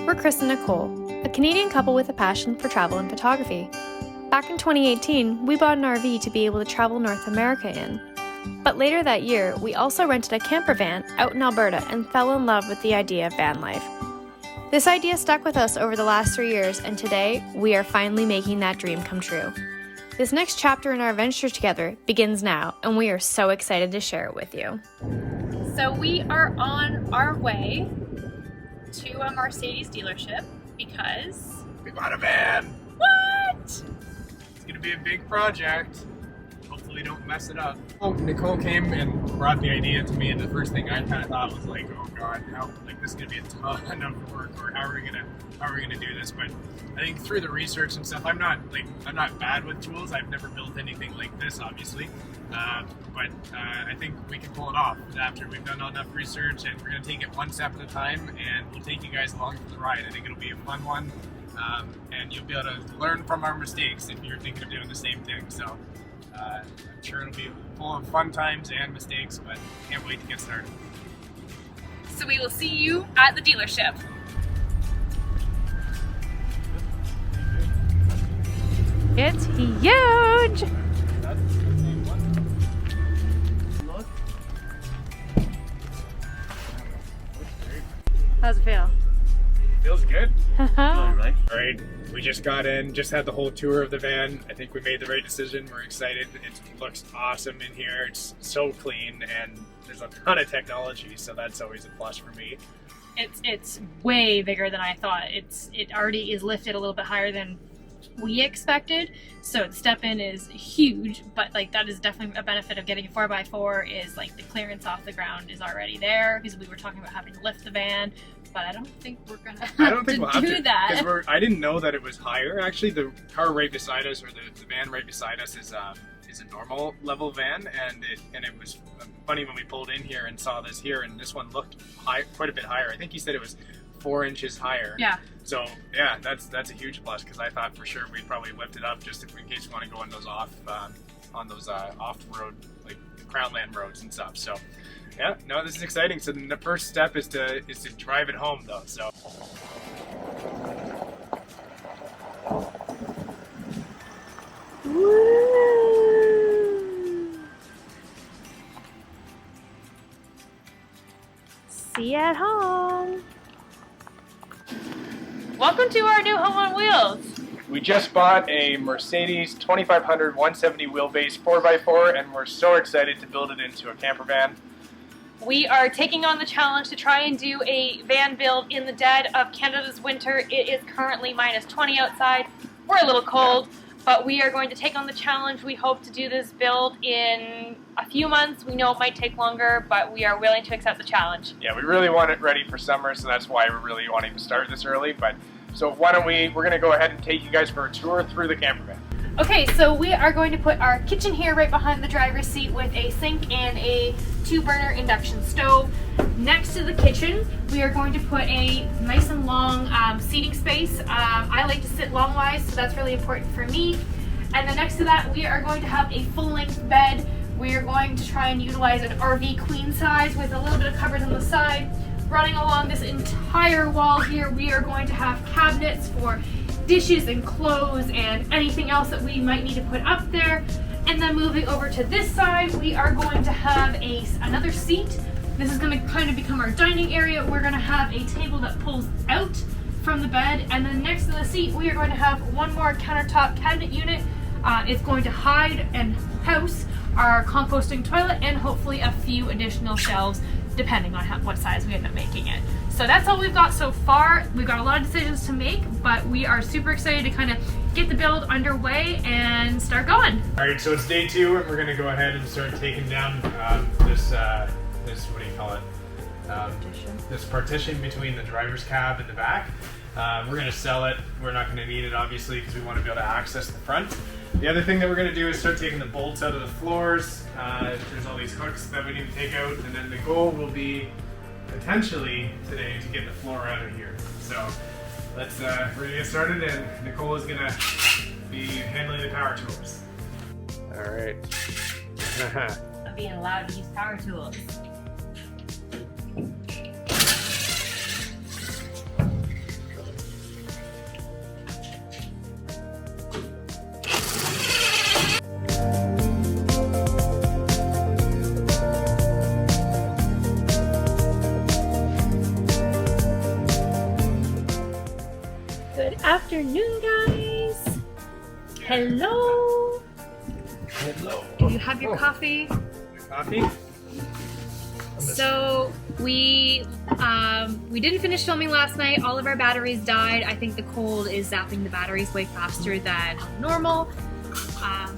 We're Chris and Nicole, a Canadian couple with a passion for travel and photography. Back in 2018, we bought an RV to be able to travel North America in. But later that year, we also rented a camper van out in Alberta and fell in love with the idea of van life. This idea stuck with us over the last 3 years, and today, we are finally making that dream come true. This next chapter in our venture together begins now, and we are so excited to share it with you. So we are on our way to a Mercedes dealership because we bought a van! What? It's gonna be a big project. Hopefully don't mess it up. Nicole came and brought the idea to me, and the first thing I kind of thought was like, oh god, how, like, this is gonna be a ton of work, or how are we gonna do this? But I think through the research and stuff, I'm not bad with tools. I've never built anything like this, obviously, but I think we can pull it off after we've done enough research, and we're gonna take it one step at a time, and we'll take you guys along for the ride. I think it'll be a fun one, and you'll be able to learn from our mistakes if you're thinking of doing the same thing. So I'm sure it'll be full of fun times and mistakes, but can't wait to get started. So we will see you at the dealership. It's huge! How's it feel? Feels good. Right? Alright, we just got in, just had the whole tour of the van. I think we made the right decision. We're excited. It looks awesome in here. It's so clean, and there's a ton of technology, so that's always a plus for me. It's way bigger than I thought. It already is lifted a little bit higher than we expected, so the step in is huge, but like that is definitely a benefit of getting a 4x4 is like the clearance off the ground is already there, because we were talking about having to lift the van, but I don't think we're gonna have to do that. Because I didn't know that it was higher. Actually, the car right beside us, or the van right beside us, is a normal level van, and it was funny when we pulled in here and saw this here, and this one looked high, quite a bit higher. I think he said it was 4 inches higher. Yeah. So yeah, that's a huge plus, because I thought for sure we'd probably lift it up just in case you want to go on those off-road, like crown land roads and stuff. So yeah, no, this is exciting. So then the first step is to drive it home, though. So. Woo! See you at home. Welcome to our new home on wheels. We just bought a Mercedes 2500 170 wheelbase 4x4, and we're so excited to build it into a camper van. We are taking on the challenge to try and do a van build in the dead of Canada's winter. It is currently -20 outside. We're a little cold, but we are going to take on the challenge. We hope to do this build in a few months. We know it might take longer, but we are willing to accept the challenge. Yeah, we really want it ready for summer, so that's why we're really wanting to start this early. But so why don't we're going to go ahead and take you guys for a tour through the camper van. Okay, so we are going to put our kitchen here right behind the driver's seat with a sink and a 2-burner induction stove. Next to the kitchen, we are going to put a nice and long seating space. I like to sit long-wise, so that's really important for me. And then next to that, we are going to have a full-length bed. We are going to try and utilize an RV queen size with a little bit of cupboards on the side. Running along this entire wall here, we are going to have cabinets for dishes and clothes and anything else that we might need to put up there. And then moving over to this side, we are going to have another seat. This is going to kind of become our dining area. We're going to have a table that pulls out from the bed, and then next to the seat, we are going to have one more countertop cabinet unit. It's going to hide and house our composting toilet and hopefully a few additional shelves, depending on what size we end up making it. So that's all we've got so far. We've got a lot of decisions to make, but we are super excited to kind of get the build underway and start going. All right, so it's day 2, and we're going to go ahead and start taking down this what do you call it? Partition. This partition between the driver's cab and the back. We're going to sell it. We're not going to need it, obviously, because we want to be able to access the front. The other thing that we're going to do is start taking the bolts out of the floors. There's all these hooks that we need to take out, and then the goal will be potentially today to get the floor out of here. So let's we're going to get started, and Nicole is going to be handling the power tools. All right. I'm being allowed to use power tools. afternoon, guys. Hello. Hello. Do you have your coffee? Coffee? So we didn't finish filming last night. All of our batteries died. I think the cold is zapping the batteries way faster than normal.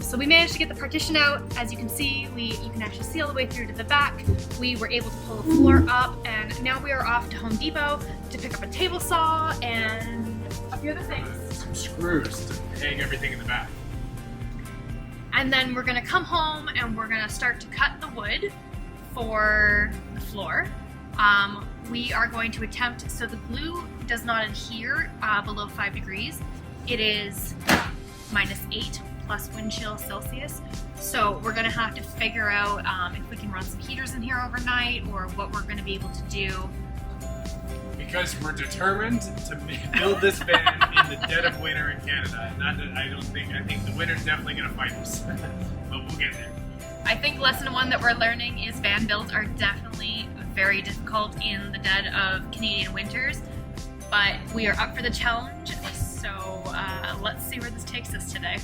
So we managed to get the partition out. As you can see, you can actually see all the way through to the back. We were able to pull the floor up, and now we are off to Home Depot to pick up a table saw and a few other things. Some screws to hang everything in the back. And then we're gonna come home and we're gonna start to cut the wood for the floor. We are going to attempt, so the glue does not adhere below 5 degrees. It is -8 plus wind chill Celsius. So we're gonna have to figure out if we can run some heaters in here overnight or what we're gonna be able to do. Because we're determined to build this van in the dead of winter in Canada. Not that I think the winter's definitely gonna fight us, but we'll get there. I think lesson one that we're learning is van builds are definitely very difficult in the dead of Canadian winters, but we are up for the challenge, so let's see where this takes us today.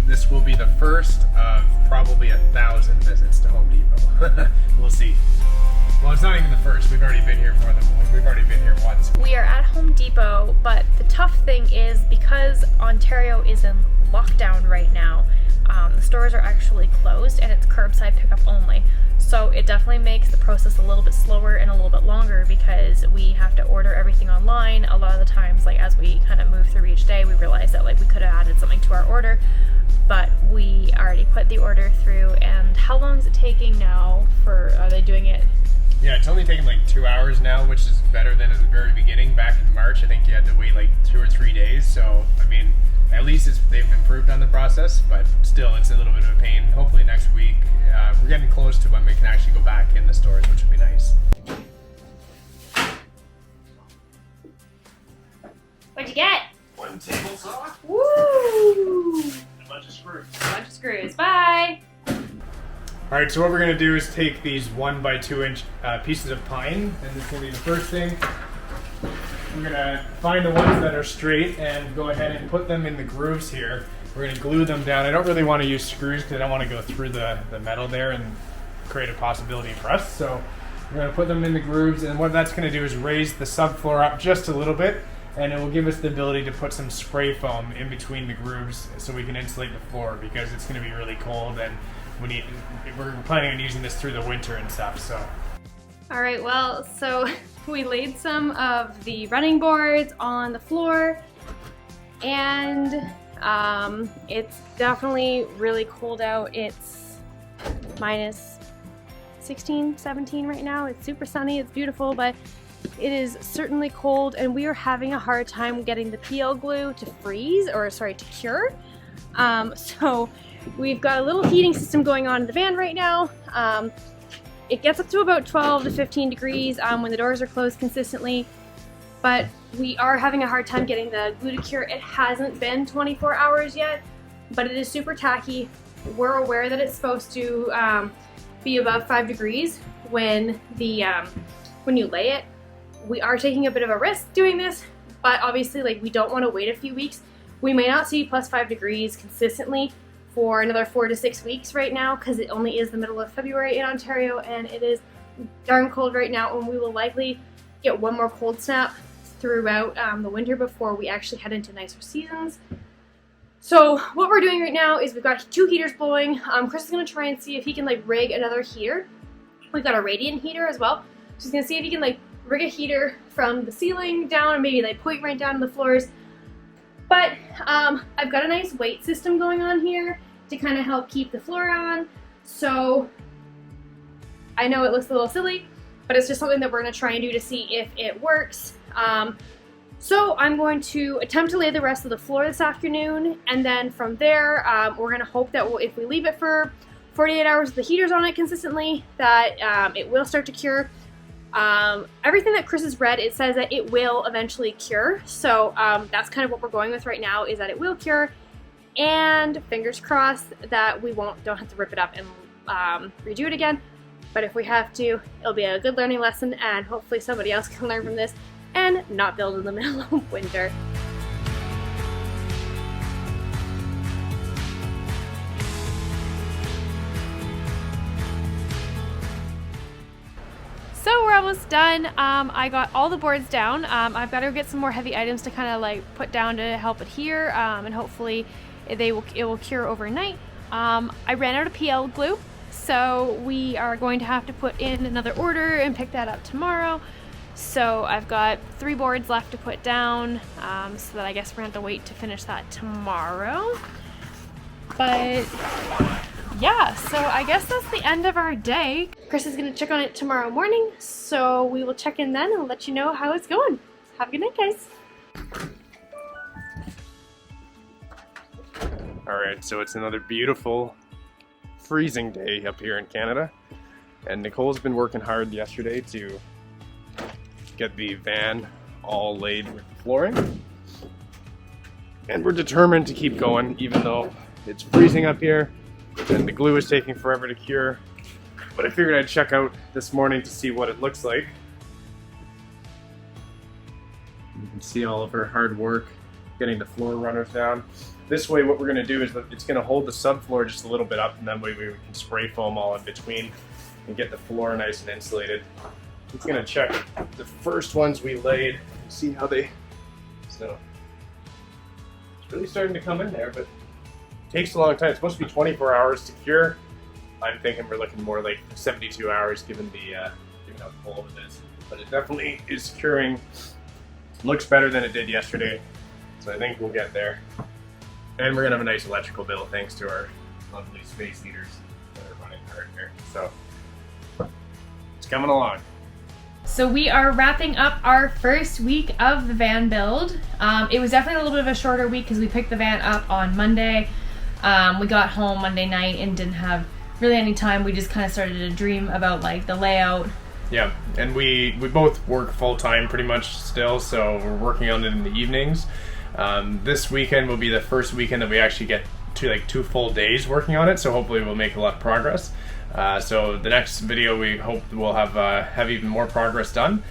This will be the first of probably 1,000 visits to Home Depot. We'll see. Well, it's not even the first. We've already been here we've already been here once. We are at Home Depot, but the tough thing is because Ontario is in lockdown right now, the stores are actually closed and it's curbside pickup only. So it definitely makes the process a little bit slower and a little bit longer because we have to order everything online. A lot of the times, like as we kind of move through each day, we realize that like we could have added something to our order, but we already put the order through. And how long is it taking now are they doing it? Yeah, it's only taken like 2 hours now, which is better than at the very beginning. Back in March, I think you had to wait like 2 or 3 days. So, I mean, at least they've improved on the process, but still, it's a little bit of a pain. Hopefully next week, we're getting close to when we can actually go back in the stores, which would be nice. What'd you get? One table saw. Woo! A bunch of screws. A bunch of screws. Bye! Alright, so what we're going to do is take these 1 by 2 inch pieces of pine, and this is going to be the first thing. We're going to find the ones that are straight and go ahead and put them in the grooves here. We're going to glue them down. I don't really want to use screws because I don't want to go through the metal there and create a possibility for us. So we're going to put them in the grooves, and what that's going to do is raise the subfloor up just a little bit, and it will give us the ability to put some spray foam in between the grooves so we can insulate the floor because it's going to be really cold and we're planning on using this through the winter and stuff. So. All right, well, so we laid some of the running boards on the floor, and it's definitely really cold out. It's -16, 17 right now. It's super sunny, it's beautiful, but it is certainly cold, and we are having a hard time getting the PL glue to to cure. So we've got a little heating system going on in the van right now. It gets up to about 12 to 15 degrees when the doors are closed consistently, but we are having a hard time getting the glue to cure. It hasn't been 24 hours yet, but it is super tacky. We're aware that it's supposed to be above 5 degrees when you lay it. We are taking a bit of a risk doing this, but obviously we don't want to wait a few weeks. We may not see +5 degrees consistently for another 4 to 6 weeks right now because it only is the middle of February in Ontario and it is darn cold right now, and we will likely get one more cold snap throughout the winter before we actually head into nicer seasons. So what we're doing right now is we've got 2 heaters blowing. Chris is going to try and see if he can rig another heater. We've got a radiant heater as well. So he's going to see if he can rig a heater from the ceiling down and maybe point right down to the floors. But I've got a nice weight system going on here to kind of help keep the floor on. So I know it looks a little silly, but it's just something that we're going to try and do to see if it works. So I'm going to attempt to lay the rest of the floor this afternoon, and then from there we're going to hope that if we leave it for 48 hours with the heaters on it consistently, that it will start to cure. Everything that Chris has read, it says that it will eventually cure. So that's kind of what we're going with right now, is that it will cure. and fingers crossed that we don't have to rip it up and redo it again. But if we have to, it'll be a good learning lesson, and hopefully somebody else can learn from this and not build in the middle of winter. So we're almost done. I got all the boards down. I've got to get some more heavy items to kind of like put down to help adhere, and hopefully it will cure overnight. I ran out of PL glue, so we are going to have to put in another order and pick that up tomorrow. So I've got 3 boards left to put down, so that I guess we're going to have to wait to finish that tomorrow. But yeah, so I guess that's the end of our day. Chris is going to check on it tomorrow morning, so we will check in then and let you know how it's going. Have a good night, guys. Alright, so it's another beautiful, freezing day up here in Canada. And Nicole's been working hard yesterday to get the van all laid with the flooring. And we're determined to keep going, even though it's freezing up here and the glue is taking forever to cure. But I figured I'd check out this morning to see what it looks like. You can see all of her hard work getting the floor runners down. This way what we're going to do is that it's going to hold the subfloor just a little bit up, and then we can spray foam all in between and get the floor nice and insulated. It's going to check the first ones we laid, see how they... So it's really starting to come in there, but it takes a long time. It's supposed to be 24 hours to cure. I'm thinking we're looking more like 72 hours given how cold it is. But it definitely is curing. Looks better than it did yesterday, so I think we'll get there. And we're gonna have a nice electrical bill thanks to our lovely space heaters that are running hard here. So it's coming along. So we are wrapping up our first week of the van build. It was definitely a little bit of a shorter week because we picked the van up on Monday. We got home Monday night and didn't have really any time. We just kind of started to dream about like the layout. Yeah, and we both work full-time pretty much still, so we're working on it in the evenings. This weekend will be the first weekend that we actually get to like 2 full days working on it, so hopefully we'll make a lot of progress. So the next video we hope we'll have even more progress done.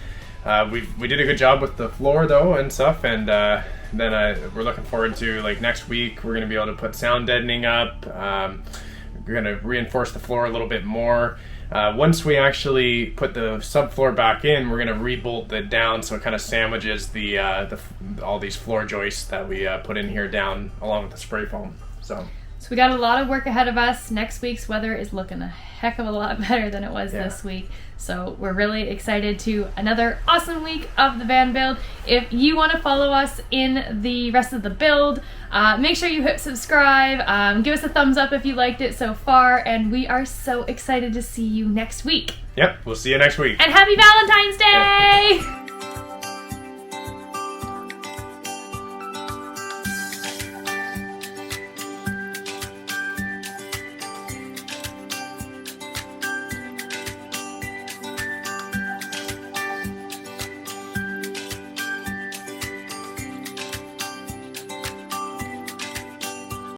We did a good job with the floor though and stuff, and then we're looking forward to like next week we're going to be able to put sound deadening up. We're going to reinforce the floor a little bit more. Once we actually put the subfloor back in, we're going to rebolt it down so it kind of sandwiches all these floor joists that we put in here down along with the spray foam. So we got a lot of work ahead of us. Next week's weather is looking a heck of a lot better than it was this week. So we're really excited to another awesome week of the van build. If you want to follow us in the rest of the build, make sure you hit subscribe. Give us a thumbs up if you liked it so far. And we are so excited to see you next week. Yep, we'll see you next week. And happy Valentine's Day!